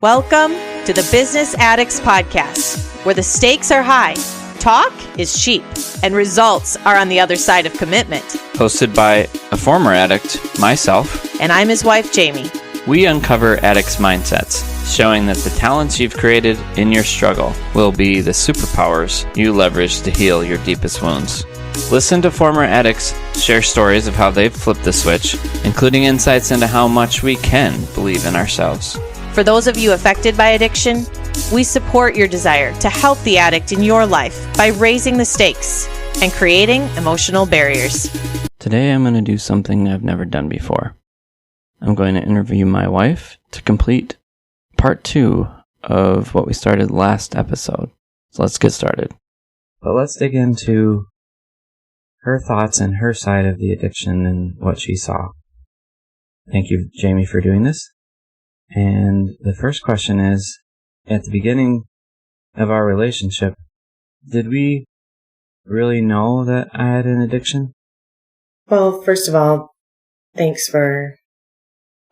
Welcome to the Business Addicts Podcast, where the stakes are high, talk is cheap, and results are on the other side of commitment. Hosted by a former addict, myself, And I'm his wife, Jaime. we uncover addicts' mindsets, showing that the talents you've created in your struggle will be the superpowers you leverage to heal your deepest wounds. Listen to former addicts share stories of how they've flipped the switch, including insights into how much we can believe in ourselves. For those of you affected by addiction, we support your desire to help the addict in your life by raising the stakes and creating emotional barriers. Today I'm going to do something I've never done before. I'm going to interview my wife to complete part 2 of what we started last episode. So let's get started. But let's dig into her thoughts and her side of the addiction and what she saw. Thank you, Jaime, for doing this. And the first question is, at the beginning of our relationship, did we really know that I had an addiction? Well, first of all, thanks for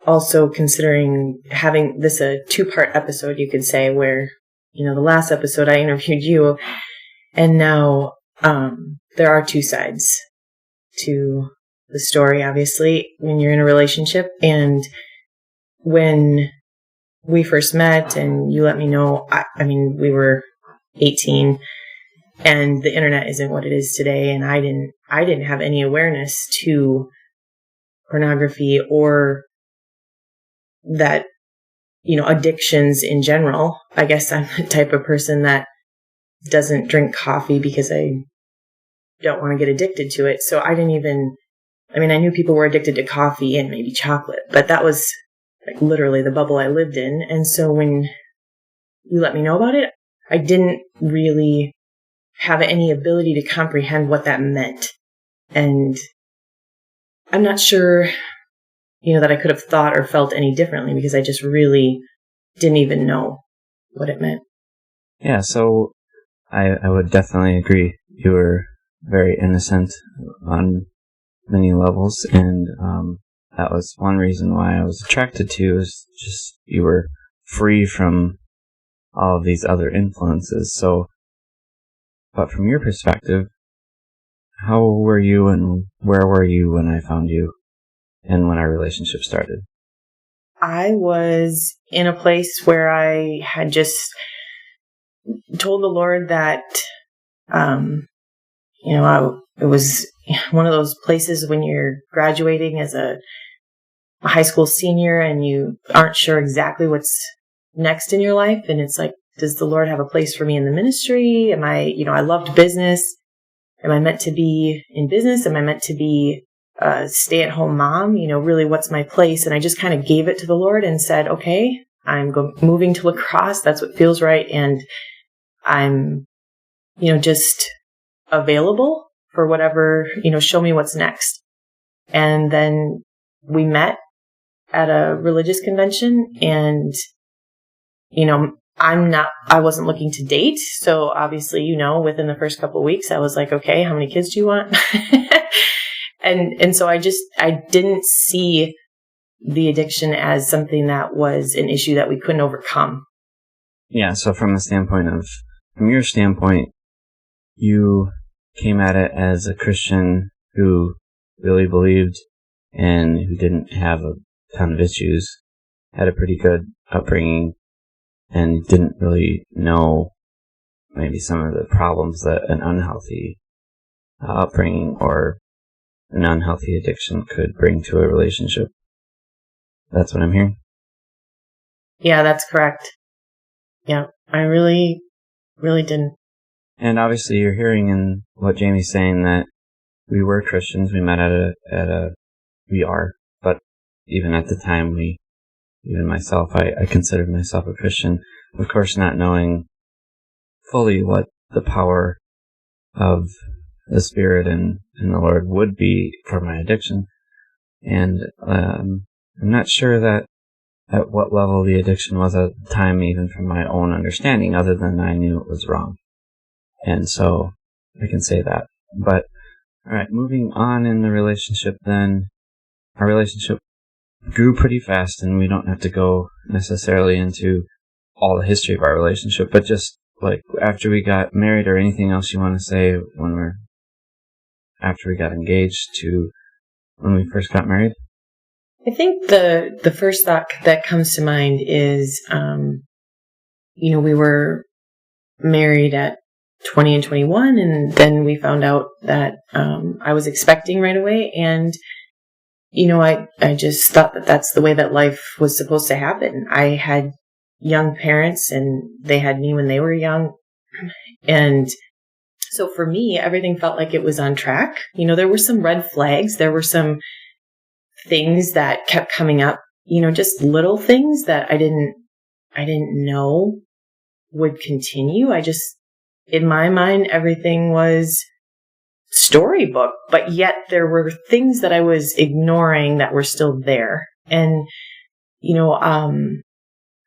also considering having this a 2-part episode, you could say, where, the last episode I interviewed you, and now there are 2 sides to the story, obviously, when you're in a relationship. And when we first met and you let me know, we were 18 and the internet isn't what it is today. And I didn't have any awareness to pornography or that, addictions in general. I guess I'm the type of person that doesn't drink coffee because I don't want to get addicted to it. So I knew people were addicted to coffee and maybe chocolate, but that was like literally the bubble I lived in. And so when you let me know about it, I didn't really have any ability to comprehend what that meant. And I'm not sure, that I could have thought or felt any differently because I just really didn't even know what it meant. Yeah, so I would definitely agree. You were very innocent on many levels, and that was one reason why I was attracted to you, is just you were free from all of these other influences. So, but from your perspective, how were you and where were you when I found you and when our relationship started? I was in a place where I had just told the Lord that, it was one of those places when you're graduating as a high school senior and you aren't sure exactly what's next in your life. And it's like, does the Lord have a place for me in the ministry? Am I, I loved business. Am I meant to be in business? Am I meant to be a stay-at-home mom? Really, what's my place? And I just kind of gave it to the Lord and said, okay, I'm moving to La Crosse. That's what feels right. And I'm, just available for whatever, show me what's next. And then we met at a religious convention, and, I wasn't looking to date. So obviously, within the first couple of weeks, I was like, okay, how many kids do you want? And so I didn't see the addiction as something that was an issue that we couldn't overcome. Yeah, so from your standpoint, you came at it as a Christian who really believed and who didn't have a ton of issues, had a pretty good upbringing, and didn't really know maybe some of the problems that an unhealthy upbringing or an unhealthy addiction could bring to a relationship. That's what I'm hearing. Yeah, that's correct. Yeah, I really, really didn't. And obviously you're hearing in what Jaime's saying that we were Christians. We met we are, but even at the time I considered myself a Christian, of course not knowing fully what the power of the Spirit and the Lord would be for my addiction. And I'm not sure that at what level the addiction was at the time, even from my own understanding, other than I knew it was wrong. And so I can say that. But, alright, moving on in the relationship then, our relationship grew pretty fast, and we don't have to go necessarily into all the history of our relationship, but just like after we got married, or anything else you want to say after we got engaged to when we first got married? I think the first thought that comes to mind is, we were married at 20 and 21, and then we found out that I was expecting right away, and I just thought that that's the way that life was supposed to happen. I had young parents, and they had me when they were young, and so for me, everything felt like it was on track. There were some red flags, there were some things that kept coming up, just little things that I didn't know would continue. In my mind, everything was storybook, but yet there were things that I was ignoring that were still there. And,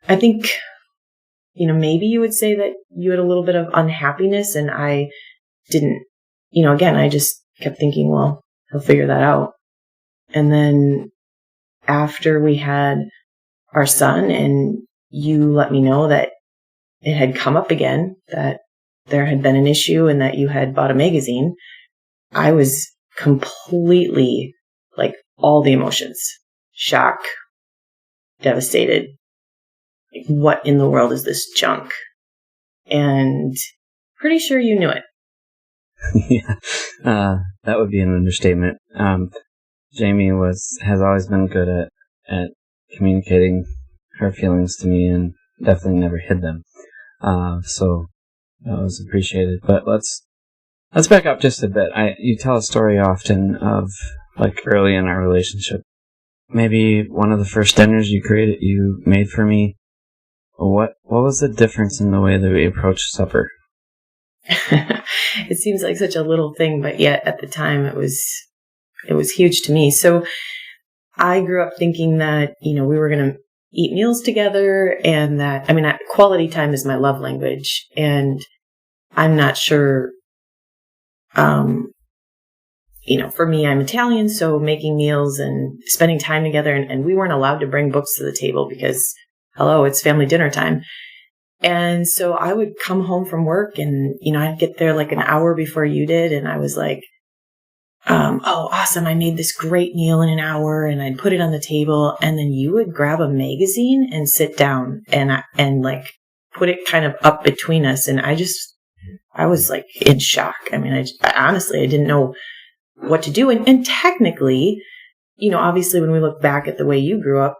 I think, maybe you would say that you had a little bit of unhappiness, and I didn't, again, I just kept thinking, well, he'll figure that out. And then after we had our son and you let me know that it had come up again, that there had been an issue and that you had bought a magazine, I was completely, like, all the emotions. Shock, devastated. Like, what in the world is this junk? And pretty sure you knew it. Yeah, that would be an understatement. Jaime has always been good at communicating her feelings to me, and definitely never hid them. So that was appreciated. But let's back up just a bit. You tell a story often of, like, early in our relationship. Maybe one of the first dinners you made for me. What was the difference in the way that we approached supper? It seems like such a little thing, but yet at the time it was huge to me. So I grew up thinking that, we were going to eat meals together, and that, quality time is my love language. And I'm not sure, for me, I'm Italian, so making meals and spending time together, and we weren't allowed to bring books to the table because, hello, it's family dinner time. And so I would come home from work, and, I'd get there like an hour before you did. And I was like, oh, awesome. I made this great meal in an hour, and I'd put it on the table. And then you would grab a magazine and sit down and like put it kind of up between us. And I was like in shock. I honestly, I didn't know what to do. And technically, obviously when we look back at the way you grew up,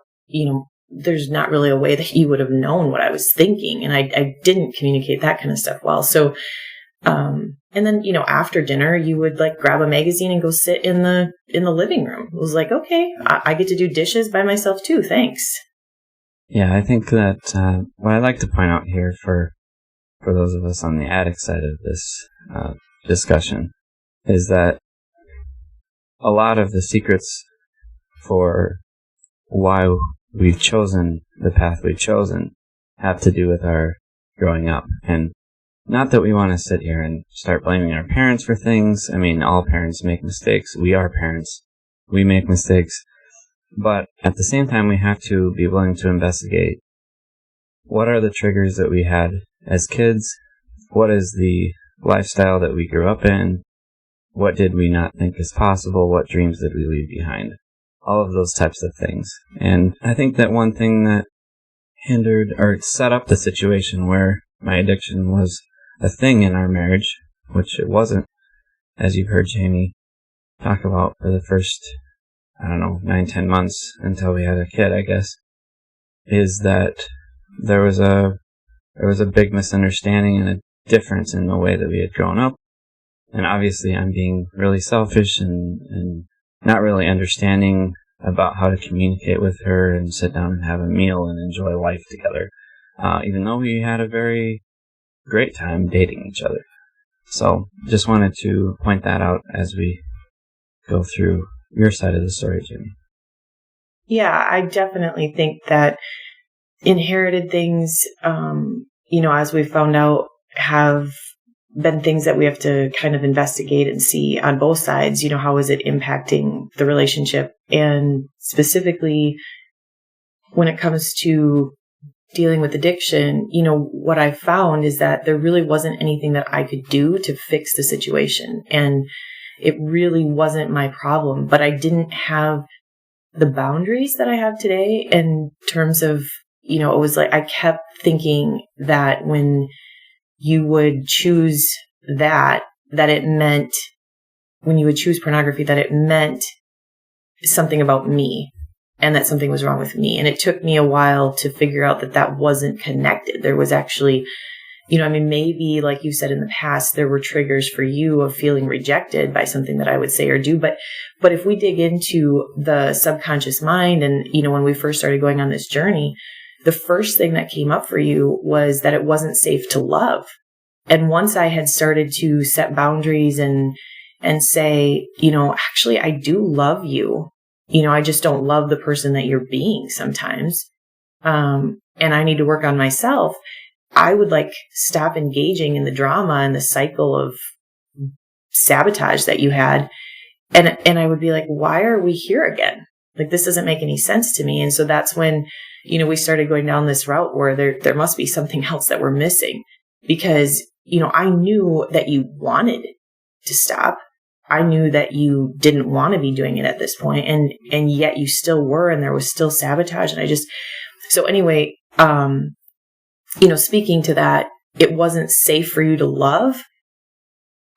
there's not really a way that you would have known what I was thinking. And I didn't communicate that kind of stuff well. So, and then, after dinner, you would like grab a magazine and go sit in the living room. It was like, okay, I get to do dishes by myself too. Thanks. Yeah, I think that, what I'd like to point out here for those of us on the addict side of this, discussion is that a lot of the secrets for why we've chosen the path we've chosen have to do with our growing up. And not that we want to sit here and start blaming our parents for things. All parents make mistakes. We are parents. We make mistakes. But at the same time, we have to be willing to investigate what are the triggers that we had as kids? What is the lifestyle that we grew up in? What did we not think is possible? What dreams did we leave behind? All of those types of things. And I think that one thing that hindered or set up the situation where my addiction was a thing in our marriage, which it wasn't, as you've heard Jaime talk about for the first, 9-10 months until we had a kid, I guess, is that there was a big misunderstanding and a difference in the way that we had grown up. And obviously I'm being really selfish and not really understanding about how to communicate with her and sit down and have a meal and enjoy life together, even though we had a very great time dating each other. So just wanted to point that out as we go through your side of the story, Jaime. Yeah, I definitely think that inherited things, as we found out, have been things that we have to kind of investigate and see on both sides. How is it impacting the relationship? And specifically when it comes to dealing with addiction, what I found is that there really wasn't anything that I could do to fix the situation. And it really wasn't my problem, but I didn't have the boundaries that I have today in terms of, it was like I kept thinking that when you would choose that it meant, when you would choose pornography, that it meant something about me and that something was wrong with me. And it took me a while to figure out that wasn't connected. There was actually, maybe like you said in the past, there were triggers for you of feeling rejected by something that I would say or do. But if we dig into the subconscious mind and, when we first started going on this journey, the first thing that came up for you was that it wasn't safe to love. And once I had started to set boundaries and say, actually, I do love you. I just don't love the person that you're being sometimes. And I need to work on myself. I would stop engaging in the drama and the cycle of sabotage that you had. And I would be like, why are we here again? This doesn't make any sense to me. And so that's when, we started going down this route where there must be something else that we're missing, because, I knew that you wanted to stop. I knew that you didn't want to be doing it at this point, and yet you still were, and there was still sabotage. And so anyway, speaking to that, it wasn't safe for you to love.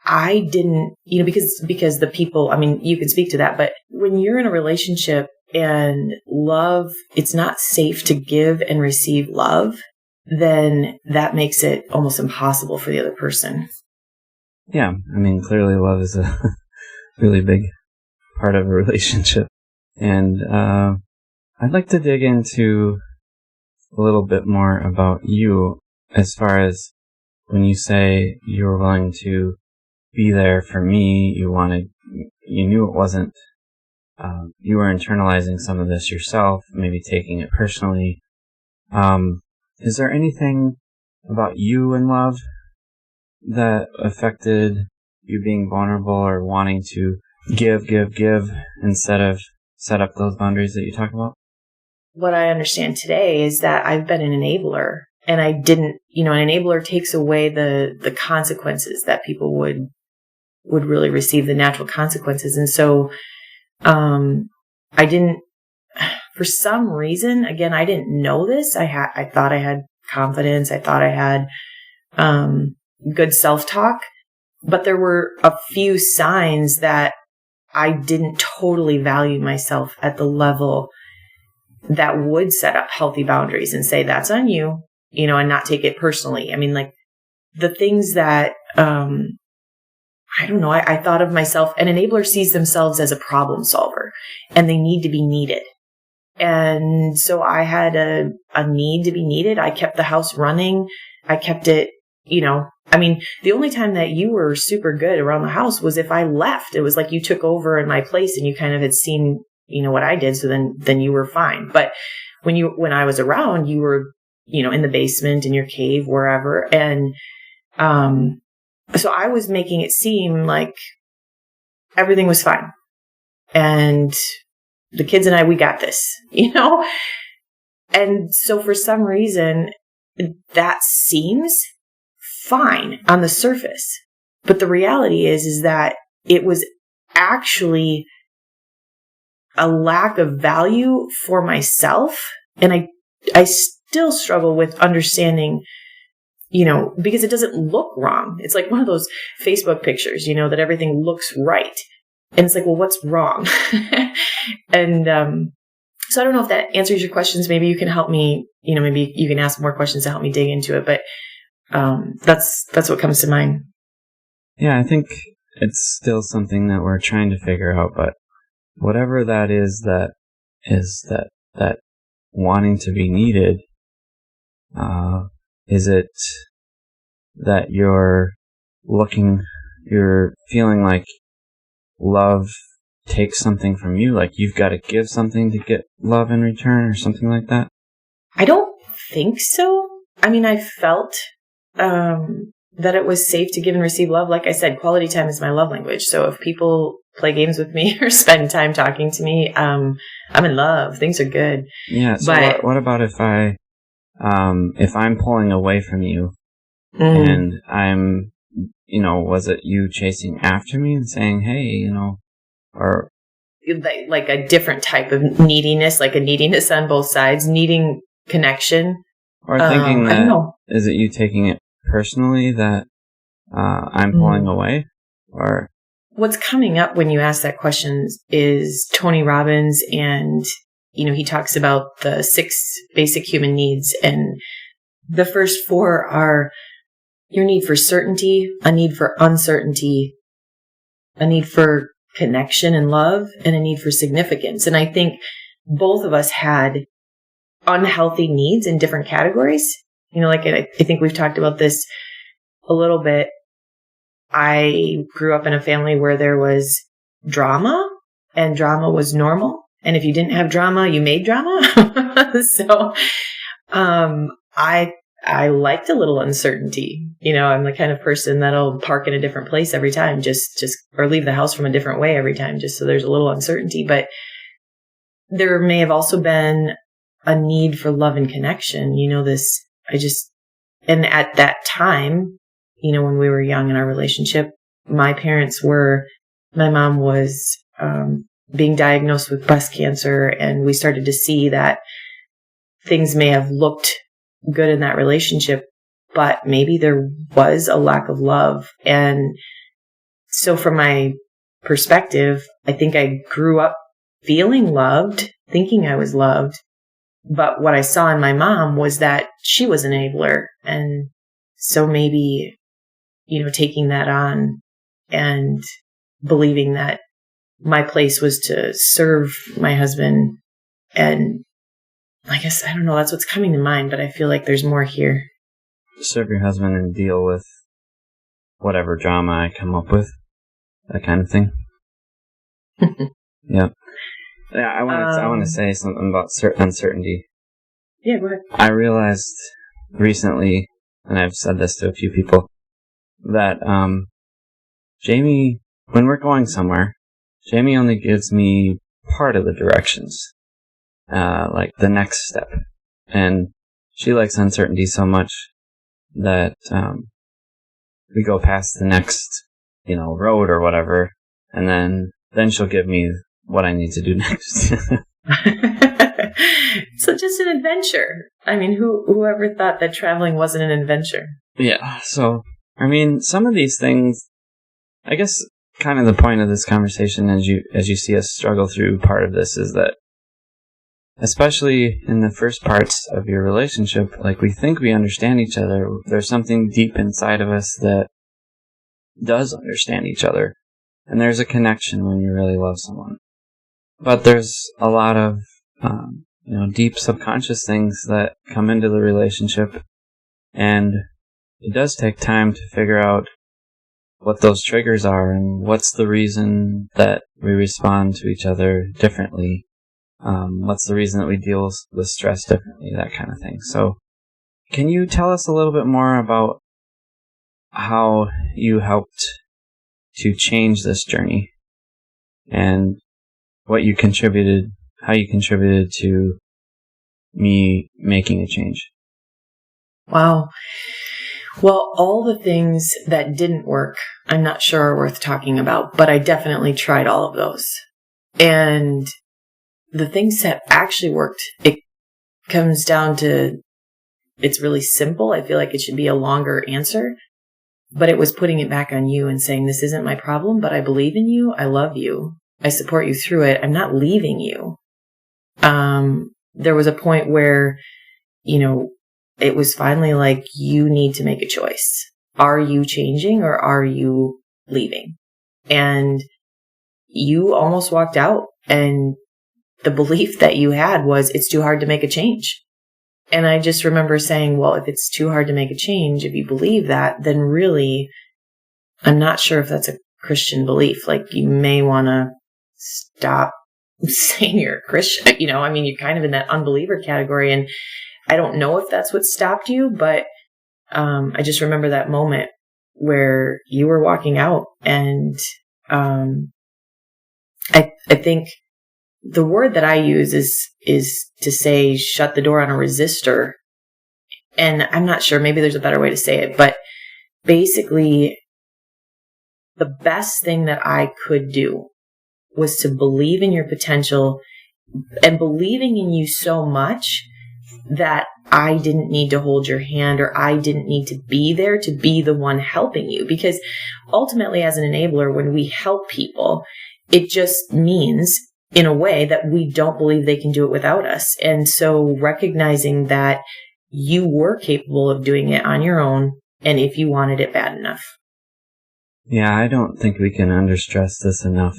I didn't, because the people, you can speak to that, but when you're in a relationship and love, it's not safe to give and receive love, then that makes it almost impossible for the other person. Yeah, clearly love is a really big part of a relationship. And I'd like to dig into a little bit more about you as far as when you say you were willing to be there for me, you knew it wasn't, you were internalizing some of this yourself, maybe taking it personally. Is there anything about you in love that affected you being vulnerable or wanting to give instead of set up those boundaries that you talk about? What I understand today is that I've been an enabler, and I didn't, an enabler takes away the consequences that people would really receive, the natural consequences. And so, I didn't, for some reason, again, I didn't know this. I thought I had confidence. I thought I had, good self-talk, but there were a few signs that I didn't totally value myself at the level that would set up healthy boundaries and say, that's on you, and not take it personally. The things that, I don't know, I thought of myself, an enabler sees themselves as a problem solver, and they need to be needed. And so I had a need to be needed. I kept the house running. I kept it, the only time that you were super good around the house was if I left. It was like you took over in my place and you kind of had seen, what I did. So then you were fine. But when I was around, you were, in the basement, in your cave, wherever. And, so I was making it seem like everything was fine. And the kids and I, we got this, And so for some reason, that seems fine on the surface. But the reality is that it was actually a lack of value for myself. And I still struggle with understanding, because it doesn't look wrong. It's like one of those Facebook pictures, that everything looks right. And it's like, well, what's wrong? And so I don't know if that answers your questions. Maybe you can help me, maybe you can ask more questions to help me dig into it. But that's what comes to mind. Yeah, I think it's still something that we're trying to figure out. But whatever that is that wanting to be needed, is it that you're feeling like love takes something from you, like you've got to give something to get love in return or something like that? I don't think so. I felt that it was safe to give and receive love. Like I said, quality time is my love language. So if people play games with me or spend time talking to me, I'm in love. Things are good. Yeah. So what about if I if I'm pulling away from you and I'm, was it you chasing after me and saying, hey, or like a different type of neediness, like a neediness on both sides, needing connection. Or thinking that, I don't know. Is it you taking it personally that I'm pulling away? Or what's coming up when you ask that question is Tony Robbins, and he talks about the 6 basic human needs, and the first 4 are your need for certainty, a need for uncertainty, a need for connection and love, and a need for significance. And I think both of us had unhealthy needs in different categories. I think we've talked about this a little bit. I grew up in a family where there was drama, and drama was normal. And if you didn't have drama, you made drama. So, I liked a little uncertainty. I'm the kind of person that'll park in a different place every time, or leave the house from a different way every time, just so there's a little uncertainty. But there may have also been a need for love and connection. And at that time, when we were young in our relationship, my mom was being diagnosed with breast cancer, and we started to see that things may have looked good in that relationship, but maybe there was a lack of love. And so from my perspective, I think I grew up feeling loved, thinking I was loved. But what I saw in my mom was that she was an enabler. And so maybe, taking that on and believing that my place was to serve my husband. And I guess, I don't know, that's what's coming to mind, but I feel like there's more here. Serve your husband and deal with whatever drama I come up with. That kind of thing. Yeah. Yeah, I want to say something about uncertainty. Yeah, go ahead. I realized recently, and I've said this to a few people, that Jaime, when we're going somewhere, Jaime only gives me part of the directions, like the next step. And she likes uncertainty so much that we go past the next, road or whatever, and then she'll give me what I need to do next. So just an adventure. I mean, whoever thought that traveling wasn't an adventure? Yeah. So, some of these things, I guess kind of the point of this conversation as you see us struggle through part of this is that, especially in the first parts of your relationship, like we think we understand each other. There's something deep inside of us that does understand each other. And there's a connection when you really love someone. But there's a lot of, deep subconscious things that come into the relationship. And it does take time to figure out what those triggers are and what's the reason that we respond to each other differently. What's the reason that we deal with stress differently, that kind of thing. So can you tell us a little bit more about how you helped to change this journey and how you contributed to me making a change? Wow. Well, all the things that didn't work, I'm not sure are worth talking about, but I definitely tried all of those. And the things that actually worked, it comes down to, it's really simple. I feel like it should be a longer answer, but it was putting it back on you and saying, this isn't my problem, but I believe in you. I love you. I support you through it. I'm not leaving you. There was a point where, it was finally like, you need to make a choice. Are you changing or are you leaving? And you almost walked out, and the belief that you had was it's too hard to make a change. And I just remember saying, well, if it's too hard to make a change, if you believe that, then really, I'm not sure if that's a Christian belief. Like, you may want to stop saying you're a Christian. You're kind of in that unbeliever category. And I don't know if that's what stopped you, but I just remember that moment where you were walking out. And I think the word that I use is to say, shut the door on a resistor. and I'm not sure, maybe there's a better way to say it, but basically the best thing that I could do was to believe in your potential and believing in you so much that I didn't need to hold your hand, or I didn't need to be there to be the one helping you. Because ultimately, as an enabler, when we help people, it just means, in a way, that we don't believe they can do it without us. And so recognizing that you were capable of doing it on your own, and if you wanted it bad enough. Yeah, I don't think we can understress this enough.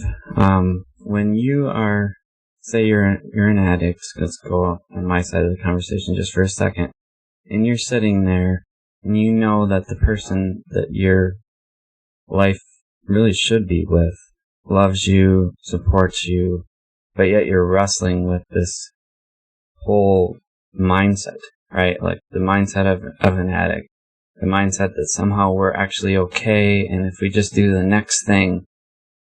When you are, say you're an addict, let's go on my side of the conversation just for a second, and you're sitting there, and you know that the person that your life really should be with loves you, supports you, but yet you're wrestling with this whole mindset, right? Like the mindset of an addict, the mindset that somehow we're actually okay, and if we just do the next thing,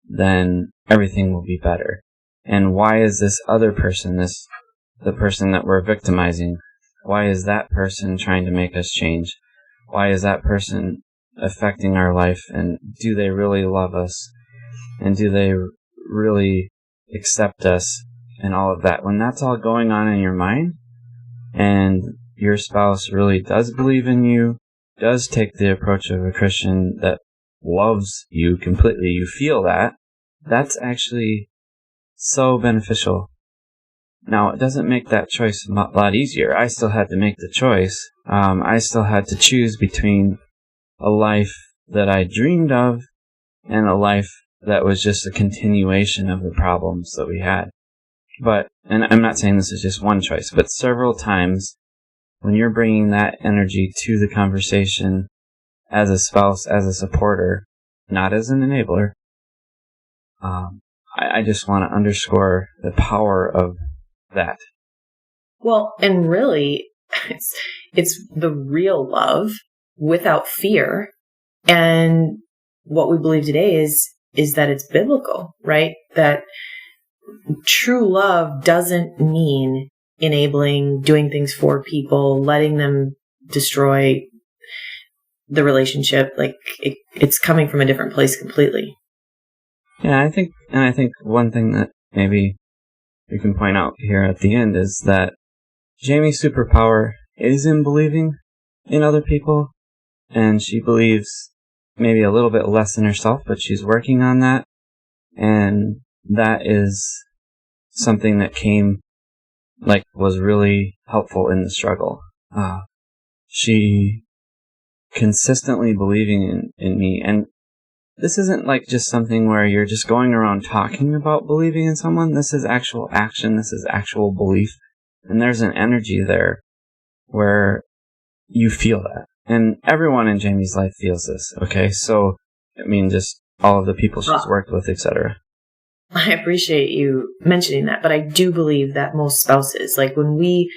then everything will be better. And why is this other person, the person that we're victimizing, why is that person trying to make us change? Why is that person affecting our life? And do they really love us? And do they really accept us? And all of that. When that's all going on in your mind, and your spouse really does believe in you, does take the approach of a Christian that loves you completely, you feel that, that's actually so beneficial. Now, it doesn't make that choice a lot easier. I still had to make the choice. I still had to choose between a life that I dreamed of and a life that was just a continuation of the problems that we had. But, and I'm not saying this is just one choice, but several times when you're bringing that energy to the conversation as a spouse, as a supporter, not as an enabler, I just want to underscore the power of that. Well, and really, it's the real love without fear. And what we believe today is that it's biblical, right? That true love doesn't mean enabling, doing things for people, letting them destroy the relationship. Like it's coming from a different place completely. Yeah, I think one thing that maybe we can point out here at the end is that Jaime's superpower is in believing in other people, and she believes maybe a little bit less in herself, but she's working on that, and that is something that was really helpful in the struggle. She consistently believing in me, and this isn't like just something where you're just going around talking about believing in someone. This is actual action. This is actual belief. And there's an energy there where you feel that. And everyone in Jaime's life feels this, okay? So, I mean, just all of the people she's worked with, etc. I appreciate you mentioning that, but I do believe that most spouses, like when we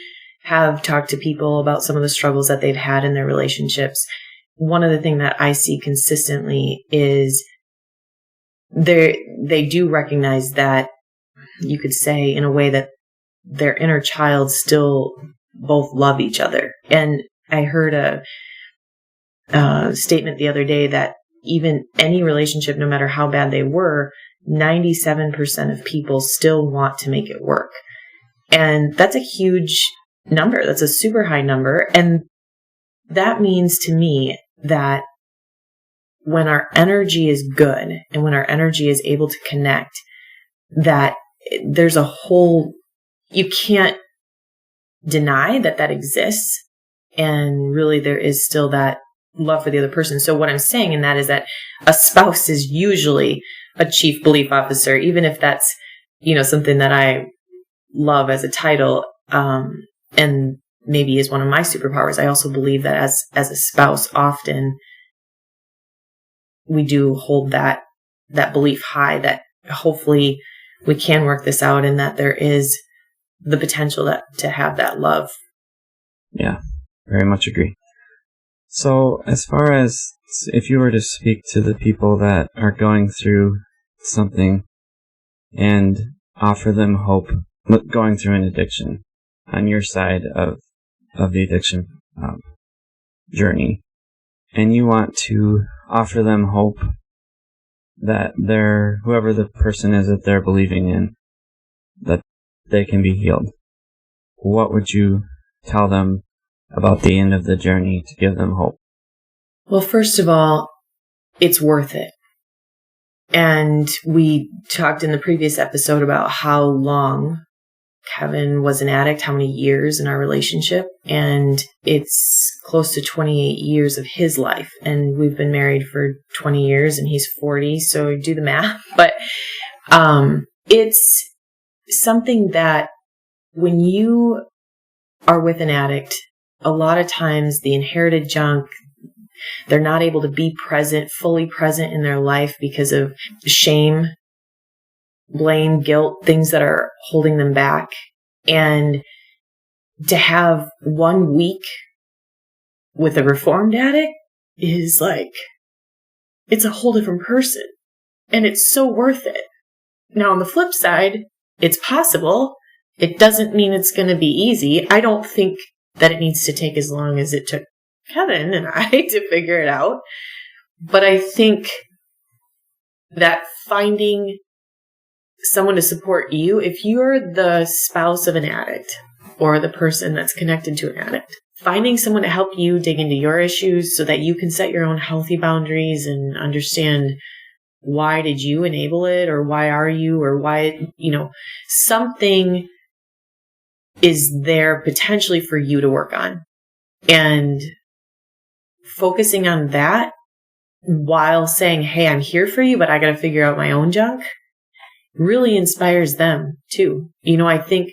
have talked to people about some of the struggles that they've had in their relationships, one of the things that I see consistently is they do recognize that, you could say in a way, that their inner child still both love each other. And I heard a statement the other day that even any relationship, no matter how bad they were, 97% of people still want to make it work. And that's a huge number. That's a super high number. And that means to me that when our energy is good and when our energy is able to connect, that there's a whole, you can't deny that exists. And really there is still that love for the other person. So what I'm saying in that is that a spouse is usually a chief belief officer, even if that's, something that I love as a title, and maybe is one of my superpowers. I also believe that as a spouse, often we do hold that belief high, that hopefully we can work this out, and that there is the potential to have that love. Yeah, very much agree. So as far as if you were to speak to the people that are going through something and offer them hope, going through an addiction, on your side of the addiction, journey, and you want to offer them hope that whoever the person is that they're believing in, that they can be healed, what would you tell them about the end of the journey to give them hope? Well, first of all, it's worth it. And we talked in the previous episode about how long Kevin was an addict, how many years in our relationship. And it's close to 28 years of his life. And we've been married for 20 years and he's 40. So do the math. But it's something that when you are with an addict, a lot of times the inherited junk, they're not able to be fully present in their life because of shame, blame, guilt, things that are holding them back. And to have 1 week with a reformed addict is like, it's a whole different person. And it's so worth it. Now, on the flip side, it's possible. It doesn't mean it's going to be easy. I don't think that it needs to take as long as it took Kevin and I to figure it out. But I think that finding someone to support you, if you're the spouse of an addict or the person that's connected to an addict, finding someone to help you dig into your issues so that you can set your own healthy boundaries and understand why did you enable it, or why are you, or why, something is there potentially for you to work on. And focusing on that while saying, hey, I'm here for you, but I got to figure out my own junk, really inspires them too. I think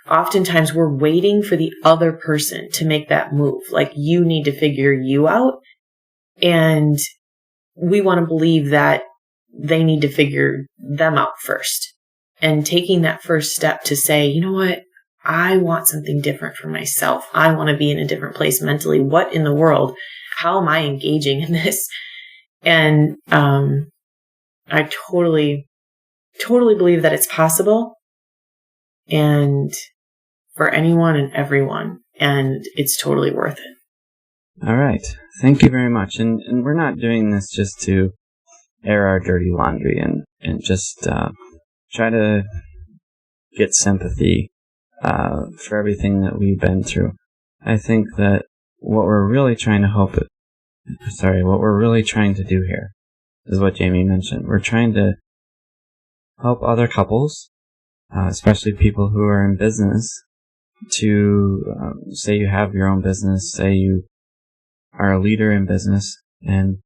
oftentimes we're waiting for the other person to make that move. Like, you need to figure you out. And we want to believe that they need to figure them out first. And taking that first step to say, you know what? I want something different for myself. I want to be in a different place mentally. What in the world? How am I engaging in this? And I totally believe that it's possible, and for anyone and everyone, and it's totally worth it. All right. Thank you very much. And we're not doing this just to air our dirty laundry and just try to get sympathy for everything that we've been through. I think that what we're really trying to do here is what Jamie mentioned. We're trying to help other couples, especially people who are in business, to say you have your own business, say you are a leader in business, and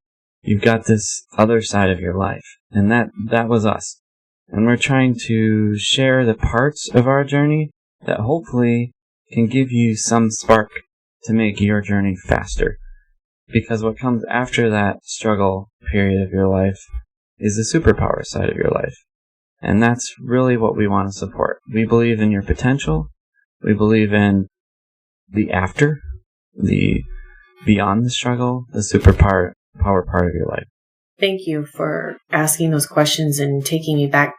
you've got this other side of your life. And that was us. And we're trying to share the parts of our journey that hopefully can give you some spark to make your journey faster. Because what comes after that struggle period of your life is the superpower side of your life. And that's really what we want to support. We believe in your potential. We believe in the after, the beyond the struggle, the superpower part of your life. Thank you for asking those questions and taking me back,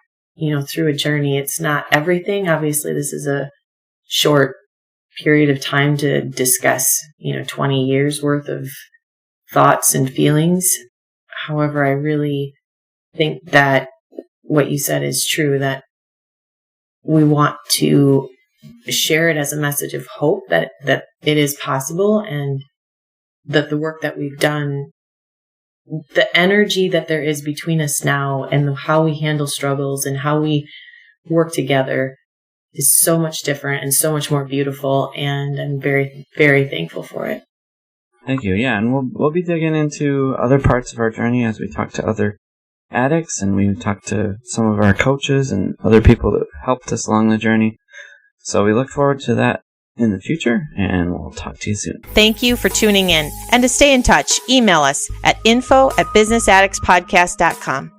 through a journey. It's not everything. Obviously, this is a short period of time to discuss, 20 years worth of thoughts and feelings. However, I really think that what you said is true, that we want to share it as a message of hope that it is possible, and that the work that we've done, the energy that there is between us now and how we handle struggles and how we work together is so much different and so much more beautiful, and I'm very, very thankful for it. Thank you. Yeah, and we'll be digging into other parts of our journey as we talk to other addicts, and we talk to some of our coaches and other people that helped us along the journey. So we look forward to that in the future, and we'll talk to you soon. Thank you for tuning in. And to stay in touch, email us at info@businessaddictspodcast.com.